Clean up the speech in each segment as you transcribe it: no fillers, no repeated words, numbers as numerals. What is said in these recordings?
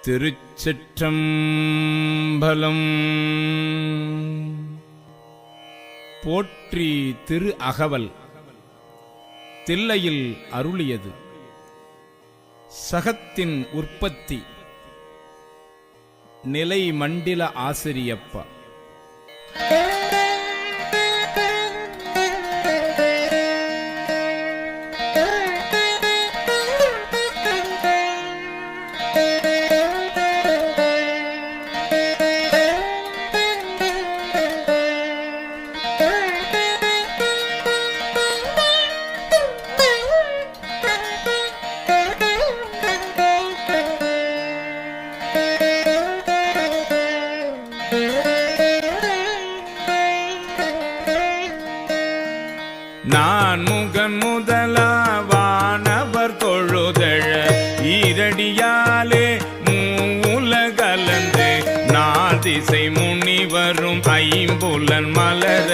திருச்சிற்றம்பலம். போற்றி திரு அகவல் தில்லையில் அருளியது. சகத்தின் உற்பத்தி நிலை மண்டில ஆசிரியப்பா. நான் முகன் முதலாவானவர் தொழுதழ ஈரடியாலே மூலகலந்து நாதிசை முனிவரும் ஐம்புலன் மலர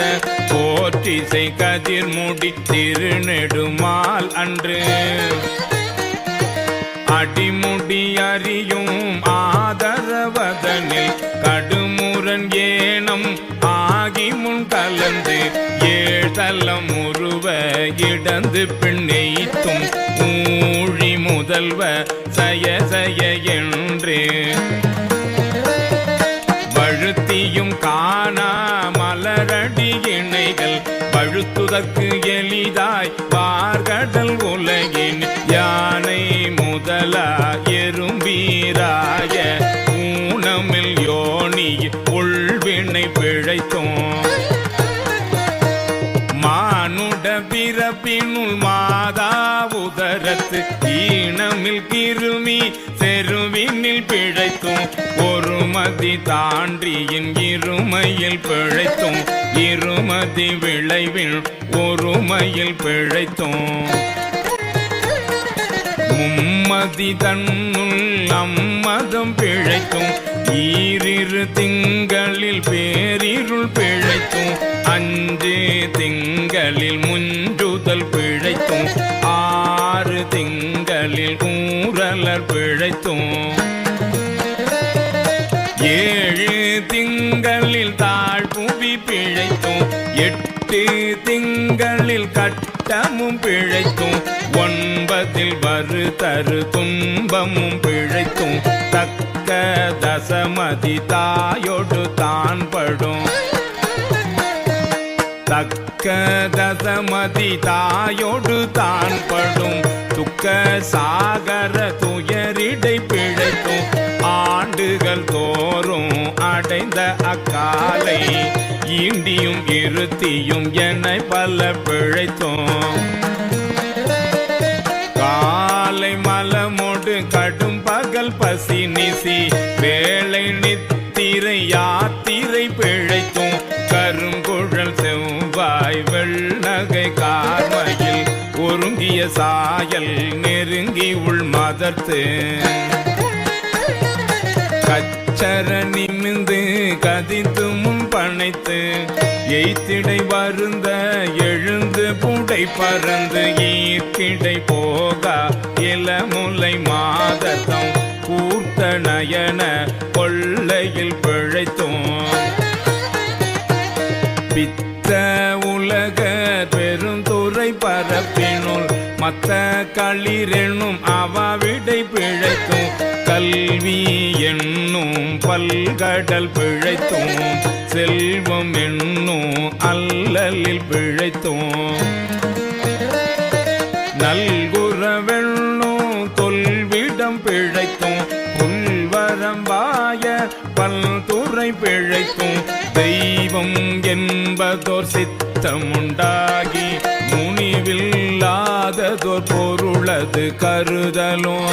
போற்றிசை கதிர்முடி திருநெடுமால் அன்று அடிமுடி அறியும் ஆதரவதனில் கடுமுரன் ஏனம் ஆகி முன் கலந்து ஏழ்தலம் உருவ இடந்து பின்னெய்த்தும் ஊழி முதல்வ சய சய என்று வழுத்தியும் காணா மலரடி இணைகள் பழுத்துதற்கு எளிதாய் பார்கடல் உலகின் யானை முதலா எறும்பீராய ஊனமில் யோனி உள்வினை பிழைத்தோம் மானுட பிறப்பினுள் மாதா உதரத்து ஈனமில் கிருமி செருவினில் பிழைத்தும் ஒருமதி தாண்டியின் இருமையில் பிழைத்தும் இருமதி விளைவில் ஒருமையில் பிழைத்தும் மும்மதி தன்னுள் அம்மதம் பிழைத்தும் ஈரிரு திங்களில் பேரிருள் பிழைத்தும் அஞ்சு திங்களில் முஞ்சுதல் பிழைத்தும் ஆறு திங்களில் ஊரலர் பிழைத்தும் ஏழு திங்களில் தாழ்புவி பிழைத்தும் எட்டு திங்களில் கட்டமும் பிழைத்தும் ஒன்பதில் வரு தரு துன்பமும் பிழைத்தும் தக்க தசமதி தாயோடு தான் படும் தக்க தசமதி தாயோடு தான் படும் துக்க சாகர துயரிடை பிழைத்தும் ஆண்டுகள் தோறும் அடைந்த அக்காலை ஈண்டியும் இருத்தியும் என பல பிழைத்தோம் காலை மலமோடு கடும் பகல் பசி நிசி வேலை நித்திரை யாத்திரை பிழைத்தும் கருங்குழல் செவ்வாய் வெள்ளகை கார்மையில் ஒருங்கிய சாயல் நெருங்கி உள் மதர்த்து கச்சர நிமிந்து கதித்து முன் பனைத்து எய்த்திடை வருந்த எழுந்து புடை பறந்து ஈர்க்கிடை போகா இளமுலை மாதத்தம் கூர்த்த நயன கொள்ளையில் பிழைத்தோம் பித்த உலக பெருந்துறை பரப்பினுள் மத்த களிரெனும் அவாவிடை பிழைத்தும் கல்வி என்னும் பல்கடல் பிழைத்தும் செல்வம் என்னும் அல்லலில் பிழைத்தும் நல்குறவெண்ணும் தொல்விடம் பிழைத்தும் புல்வரம்பாய பல்துறை பிழைத்தும் தெய்வம் என்பதோர் சித்தமுண்டாகி முனிவில்லாததோர் பொருளது கருதலும்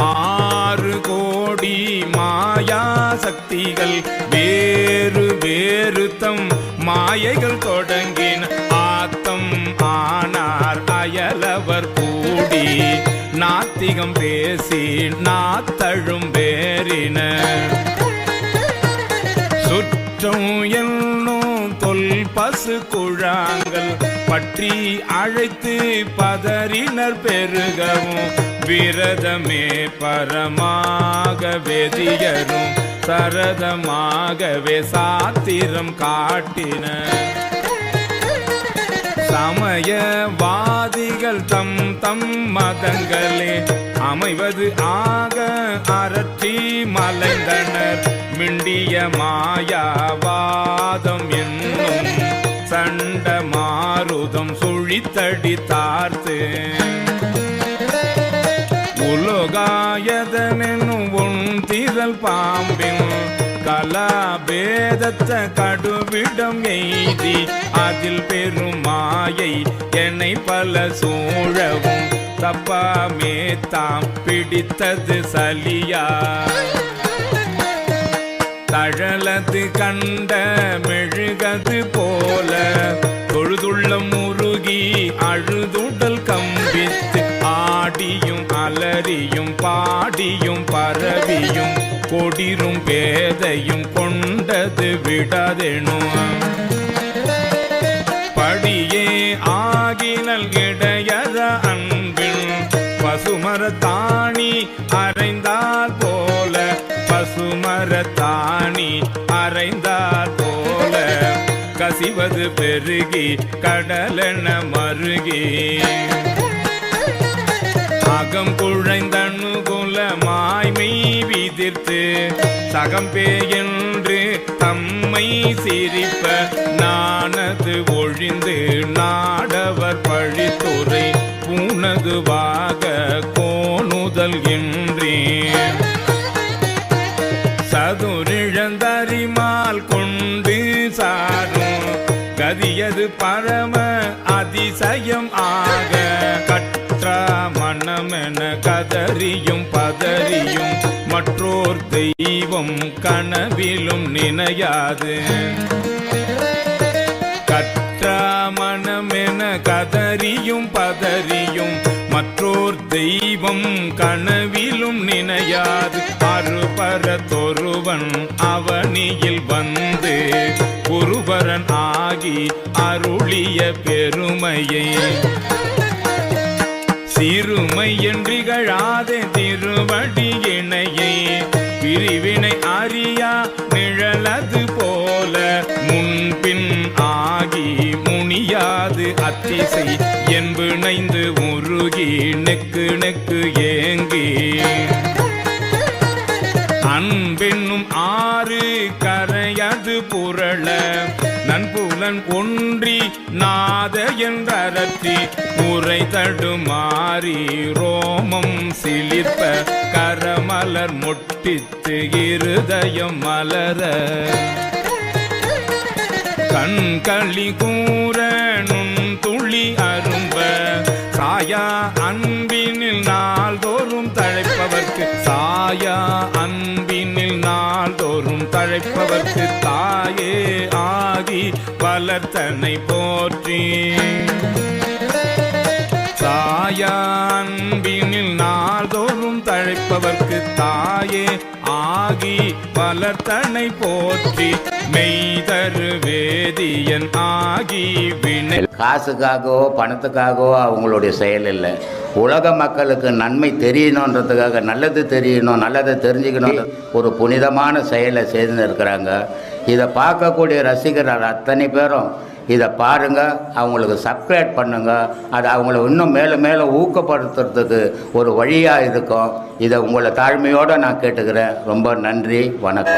ஆறு கோடி மாயா சக்திகள் வேறு வேறு தம் மாயைகள் தொடங்கின ஆத்தம் ஆனார் அயலவர் கூடி நாத்திகம் பேசி நாத்தழும் வேறின சுற்றும் என்னும் தொல் பசு குழாங்கள் பற்றி அழைத்து பதறினர் பெருகவும் விரதமே பரமாக வேதியரும் சரதமாகவே சாத்திரம் காட்டின. சமயவாதிகள் தம் தம் மதங்களே அமைவது ஆக அரற்றி மலைந்தனர். மிண்டிய மாயாவாதம் என்னும் சண்ட மாருதம் சுழித்தடி தார்த்து உலோகாயதனும் உன் திரள் பாம்பின் கலாபேதத்த கடுவிடம் எய்தி அதில் பெரும் மாயை என்னை பல சூழவும் தப்பாமே தாம் பிடித்தது சலியா. தழலது கண்ட மெழுகது போல தொழுதுள்ள முருகி அழுதுடல் கம்பித்து ஆடியும் அலறியும் பாடியும் பரவியும் கொடிரும் பேதையும் கொண்டது விடாதெனும். படியே ஆகினல் இடையற அன்பின் பசுமரத்தாணி அறைந்தால் போல பசுமரத்தாணி அறைந்தால் போல கசிவது பெருகி கடலென மருகி அகம் குழைந்தனுகுல மாய்மை விதிர்த்து சகம்பே என்று தம்மை சிரிப்ப நானது ஒழிந்து நாடவர் பழித்துறை பூனதுவாக கோணுதல் என்றேன். சதுரிழந்தறிமால் கொண்டு சாரும் கதியது பரம அதிசயம் ஆக கற்றா மனமென கதறியும் பதறியும் மற்றோர் தெய்வம் கனவிலும் நினையாது. கற்றா மனமென கதறியும் பதறியும் மற்றோர் தெய்வம் கனவிலும் நினையாது. அருபரத்தொருவன் அவனியில் வந்து குருபரன் ஆகி அருளிய பெருமையை சிறுமை என்றிகழாதே திருவடி இணையை பிரிவினை அறியா நிழலது போல முன்பின் ஆகி முனியாது அத்திசை என்பிணைந்து உருகி நெக்கு நெக்கு ஏங்கி அன்பென்னும் ஆறு கரையது புரள நன்புலன் ஒன்றி நாத என்றரற்றி உரை தடுமாறி ரோமம் சிலிர்ப்ப கரமலர் மொட்டித்து இருதயம் மலர கண்களி கூற நுண் துளி அரும்ப சாயா அன்பினில் நாள்தோறும் தழைப்பவர்க்கு சாயா அன்பினில் நாள்தோறும் தழைப்பவர்க்கு தாயே ஆகி வளர்த்தனை போற்றி. சாயா அன்பினில் நாள்தோறும் தழைப்பவர்க்கு தாயே ஆகி வளர்த்தனை போற்றி. மெய்தரு வேதியன் ஆகி வினை. காசுக்காகவோ பணத்துக்காகவோ அவங்களுடைய செயல் இல்லை. உலக மக்களுக்கு நன்மை தெரியணுன்றதுக்காக, நல்லது தெரியணும், நல்லதை தெரிஞ்சுக்கணும், ஒரு புனிதமான செயலை செய்து இருக்கிறாங்க. இதை பார்க்கக்கூடிய ரசிகர்கள் அத்தனை பேரும் இதை பாருங்கள், அவங்களுக்கு சப்ஸ்கிரைப் பண்ணுங்கள். அது அவங்கள இன்னும் மேலும் மேலும் ஊக்கப்படுத்துறதுக்கு ஒரு வழியாக இருக்கும். இதை உங்களை தாழ்மையோடு நான் கேட்டுக்கிறேன். ரொம்ப நன்றி, வணக்கம்.